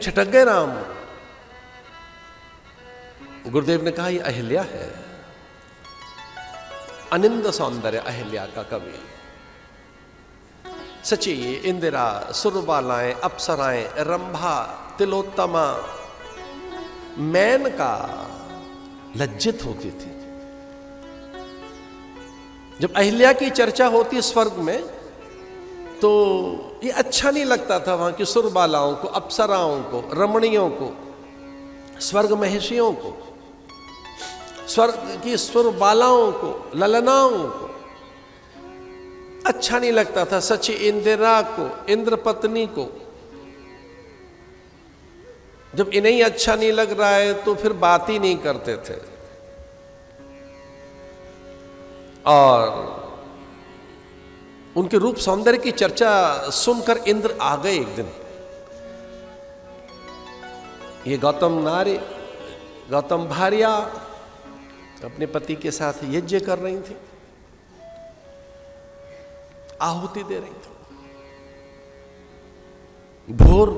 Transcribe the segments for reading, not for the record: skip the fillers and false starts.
ठिठक गए राम। गुरुदेव ने कहा, ये अहिल्या है, अनिंद सौंदर्य अहिल्या का कवि। सची इंदिरा, सुरबालाएं, अप्सराएं, रंभा, तिलोत्तमा, मेनका लज्जित होती थी। जब अहिल्या की चर्चा होती स्वर्ग में तो ये अच्छा नहीं लगता था वहां की सुरबालाओं को, अप्सराओं को, रमणियों को, स्वर्ग महिषियों को, स्वर्ग की सुरबालाओं को, ललनाओं को अच्छा नहीं लगता था। सची इंदिरा को, इंद्रपत्नी को जब इन्हें अच्छा नहीं लग रहा है तो फिर बात ही नहीं करते थे। और उनके रूप सौंदर्य की चर्चा सुनकर इंद्र आ गए एक दिन। ये गौतम भार्या अपने पति के साथ यज्ञ कर रही थी, आहुति दे रही थी। भोर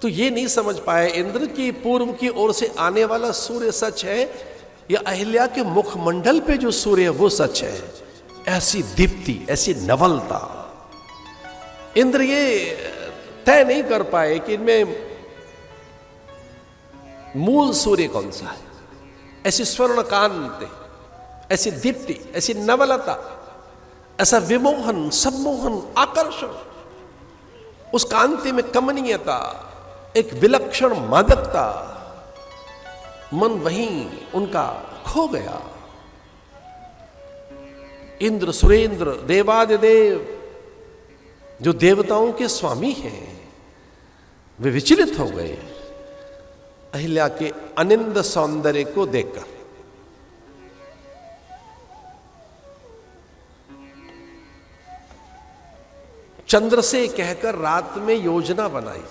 तो ये नहीं समझ पाए इंद्र की पूर्व की ओर से आने वाला सूर्य सच है या अहिल्या के मुखमंडल पे जो सूर्य है वो सच है। ऐसी दीप्ति, ऐसी नवलता, इंद्र ये तय नहीं कर पाए कि इनमें मूल सूर्य कौन सा है। ऐसी स्वर्ण कांति, ऐसी दीप्ति, ऐसी नवलता, ऐसा विमोहन, सम्मोहन, आकर्षण, उस कांति में कमनीयता, एक विलक्षण मादकता, मन वहीं उनका खो गया। इंद्र, सुरेंद्र, देवादिदेव जो देवताओं के स्वामी हैं वे विचलित हो गए अहिल्या के अनिंद सौंदर्य को देखकर। चंद्र से कहकर रात में योजना बनाई,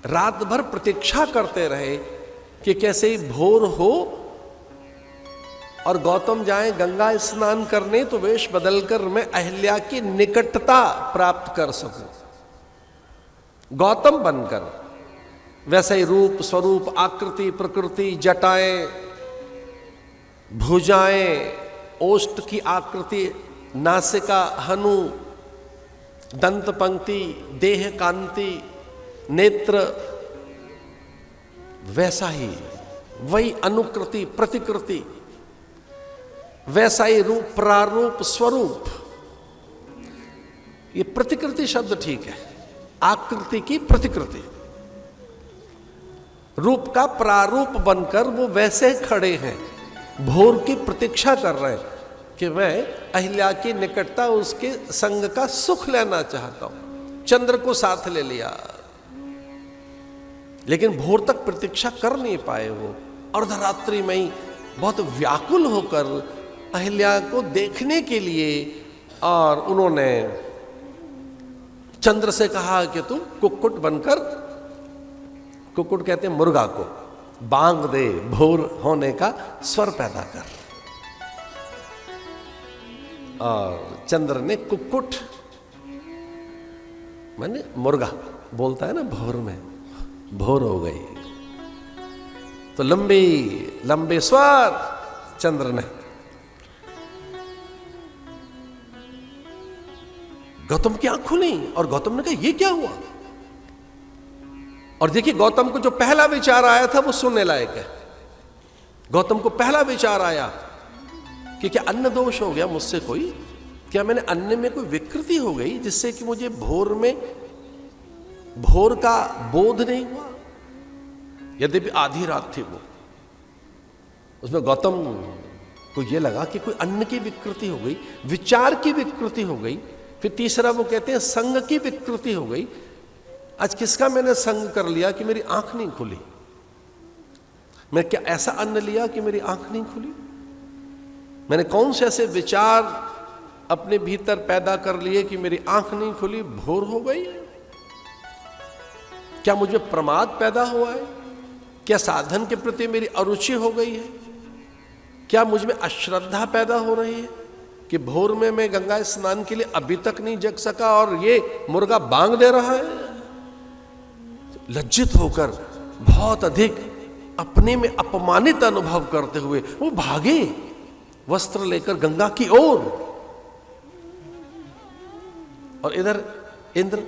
रात भर प्रतीक्षा करते रहे कि कैसे ही भोर हो और गौतम जाएं गंगा स्नान करने तो वेश बदलकर मैं अहिल्या की निकटता प्राप्त कर सकूं। गौतम बनकर वैसे ही रूप, स्वरूप, आकृति, प्रकृति, जटाएं, भुजाएं, ओष्ठ की आकृति, नासिका, हनु, दंत पंक्ति, देह कांति, नेत्र, वैसा ही वही अनुकृति, प्रतिकृति, वैसा ही रूप, प्रारूप, स्वरूप। ये प्रतिकृति शब्द ठीक है, आकृति की प्रतिकृति, रूप का प्रारूप बनकर वो वैसे खड़े हैं, भोर की प्रतीक्षा कर रहे हैं कि मैं अहिल्या की निकटता, उसके संग का सुख लेना चाहता हूं। चंद्र को साथ ले लिया लेकिन भोर तक प्रतीक्षा कर नहीं पाए। वो अर्धरात्रि में ही बहुत व्याकुल होकर अहिल्या को देखने के लिए, और उन्होंने चंद्र से कहा कि तुम कुक्कुट बनकर, कुक्कुट कहते हैं मुर्गा को, बांग दे, भोर होने का स्वर पैदा कर। और चंद्र ने कुक्कुट माने मुर्गा बोलता है ना भोर में, भोर हो गई तो लंबे लंबे स्वर चंद्र ने। गौतम की आंख खुली और गौतम ने कहा ये क्या हुआ। और देखिए गौतम को जो पहला विचार आया था वो सुनने लायक है। गौतम को पहला विचार आया कि क्या अन्न दोष हो गया मुझसे कोई, क्या मैंने अन्न में कोई विकृति हो गई जिससे कि मुझे भोर में भोर का बोध नहीं हुआ। यद्यपि आधी रात थी वो, उसमें गौतम को यह लगा कि कोई अन्न की विकृति हो गई, विचार की विकृति हो गई। फिर तीसरा वो कहते हैं संग की विकृति हो गई। आज किसका मैंने संग कर लिया कि मेरी आंख नहीं खुली। मैं क्या ऐसा अन्न लिया कि मेरी आंख नहीं खुली। मैंने कौन से ऐसे विचार अपने भीतर पैदा कर लिए कि मेरी आंख नहीं खुली, भोर हो गई। क्या मुझे प्रमाद पैदा हुआ है, क्या साधन के प्रति मेरी अरुचि हो गई है, क्या मुझ में अश्रद्धा पैदा हो रही है, कि भोर में मैं गंगा स्नान के लिए अभी तक नहीं जग सका और ये मुर्गा बांग दे रहा है। लज्जित होकर बहुत अधिक अपने में अपमानित अनुभव करते हुए वो भागे वस्त्र लेकर गंगा की ओर। और इधर इंद्र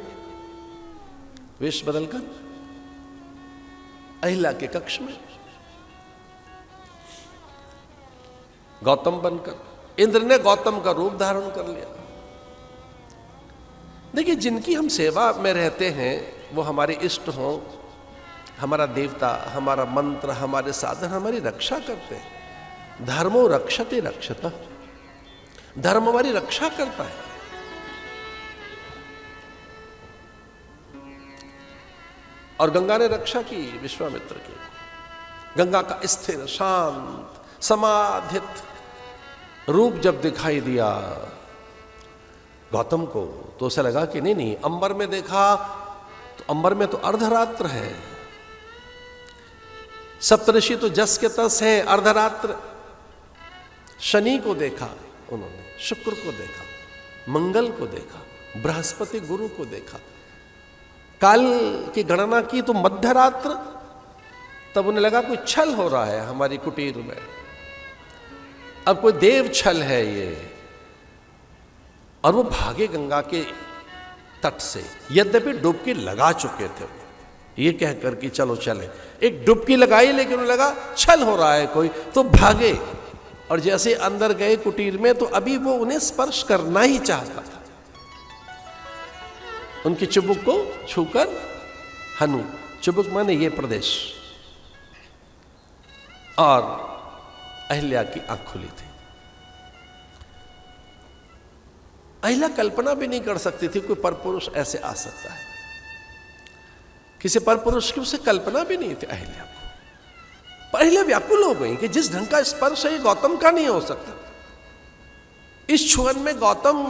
वेश बदलकर अहिल्या के कक्ष में गौतम बनकर, इंद्र ने गौतम का रूप धारण कर लिया। देखिए, जिनकी हम सेवा में रहते हैं वो हमारे इष्ट हों, हमारा देवता, हमारा मंत्र, हमारे साधन हमारी रक्षा करते हैं। धर्मो रक्षते रक्षता, धर्म हमारी रक्षा करता है। और गंगा ने रक्षा की विश्वामित्र की। गंगा का स्थिर शांत समाधित रूप जब दिखाई दिया गौतम को तो उसे लगा कि नहीं, अंबर में देखा तो अंबर में तो अर्धरात्र है, सप्तऋषि तो जस के तस हैं, अर्धरात्र। शनि को देखा उन्होंने, शुक्र को देखा, मंगल को देखा, बृहस्पति गुरु को देखा, काल की गणना की तो मध्यरात्र। तब उन्हें लगा कोई छल हो रहा है हमारी कुटीर में, अब कोई देव छल है ये। और वो भागे गंगा के तट से, यद्यपि डुबकी लगा चुके थे वो, ये कहकर कि चलो चले। एक डुबकी लगाई लेकिन उन्हें लगा छल हो रहा है कोई, तो भागे। और जैसे अंदर गए कुटीर में तो अभी वो उन्हें स्पर्श करना ही चाहता था। उनकी चुबुक को छूकर, हनु चुबुक माने ये प्रदेश, और अहिल्या की आंख खुली थी। अहिल्या कल्पना भी नहीं कर सकती थी कोई परपुरुष ऐसे आ सकता है। किसी परपुरुष की उसे कल्पना भी नहीं थी अहिल्या को। अहिल्या व्याकुल हो गई कि जिस ढंग का स्पर्श है ये गौतम का नहीं हो सकता। इस छुअन में गौतम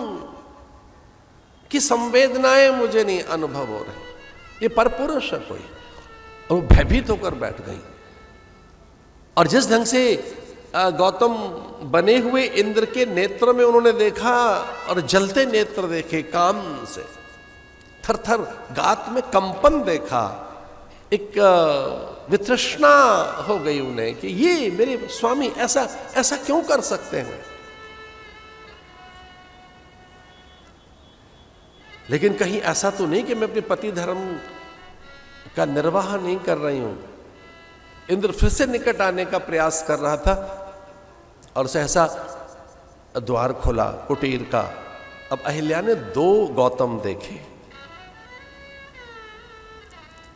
की संवेदनाएं मुझे नहीं अनुभव हो रही, ये परपुरुष है कोई। और वो भयभीत होकर बैठ गई। और जिस ढंग से गौतम बने हुए इंद्र के नेत्र में उन्होंने देखा और जलते नेत्र देखे, काम से थर थर गात में कंपन देखा, एक वितृष्णा हो गई उन्हें कि ये मेरे स्वामी ऐसा ऐसा क्यों कर सकते हैं। लेकिन कहीं ऐसा तो नहीं कि मैं अपने पति धर्म का निर्वाह नहीं कर रही हूं। इंद्र फिर से निकट आने का प्रयास कर रहा था और सहसा द्वार खोला कुटीर का। अब अहिल्या ने दो गौतम देखे,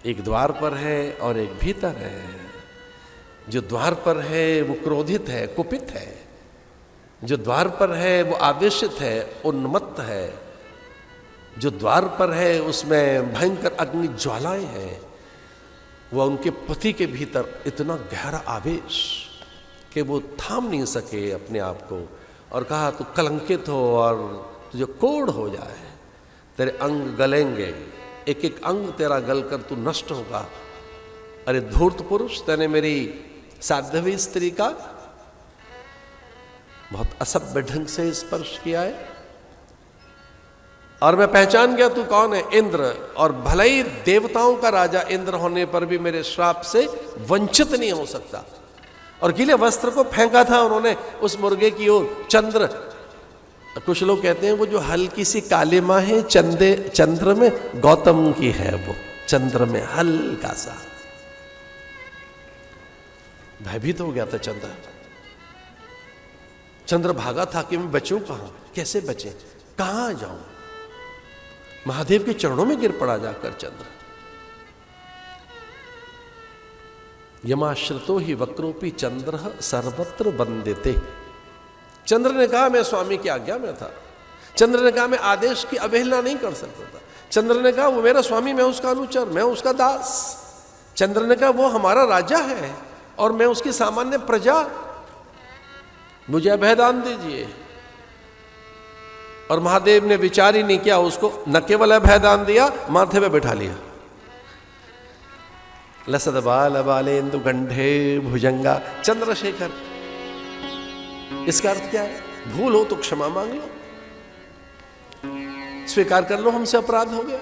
एक द्वार पर है और एक भीतर है। जो द्वार पर है वो क्रोधित है, कुपित है। जो द्वार पर है वो आवेशित है, उन्मत्त है। जो द्वार पर है उसमें भयंकर अग्नि ज्वालाएं हैं। वह उनके पति के भीतर इतना गहरा आवेश कि वो थाम नहीं सके अपने आप को, और कहा तू कलंकित हो और तुझे कोढ़ हो जाए, तेरे अंग गलेंगे, एक एक अंग तेरा गलकर तू नष्ट होगा। अरे धूर्त पुरुष, तूने मेरी साध्वी स्त्री का बहुत असभ्य ढंग से स्पर्श किया है और मैं पहचान गया तू कौन है, इंद्र। और भले ही देवताओं का राजा इंद्र होने पर भी मेरे श्राप से वंचित नहीं हो सकता। और गीले वस्त्र को फेंका था उन्होंने उस मुर्गे की ओर। चंद्र, कुछ लोग कहते हैं वो जो हल्की सी काली मां है चंद्र में, गौतम की है वो, चंद्र में हल्का सा। भयभीत हो गया था चंद्र। चंद्र भागा था कि मैं बचूं कहां, कैसे बचे, कहां जाऊं। महादेव के चरणों में गिर पड़ा जाकर चंद्र। यमाश्रितो ही वक्रोपी चंद्र सर्वत्र वंदिते। चंद्र ने कहा मैं स्वामी की आज्ञा में था। चंद्र ने कहा मैं आदेश की अवहेलना नहीं कर सकता था। चंद्र ने कहा वो मेरा स्वामी, मैं उसका अनुचर, मैं उसका दास। चंद्र ने कहा वो हमारा राजा है और मैं उसकी सामान्य प्रजा, मुझे अभयदान दीजिए। और महादेव ने विचार ही नहीं किया, उसको न केवल अभयदान दिया, माथे पे बिठा लिया। लसद बाल बालेन्दु गंढे भुजंगा चंद्रशेखर। इसका अर्थ क्या है? भूल हो तो क्षमा मांग लो, स्वीकार कर लो हमसे अपराध हो गया।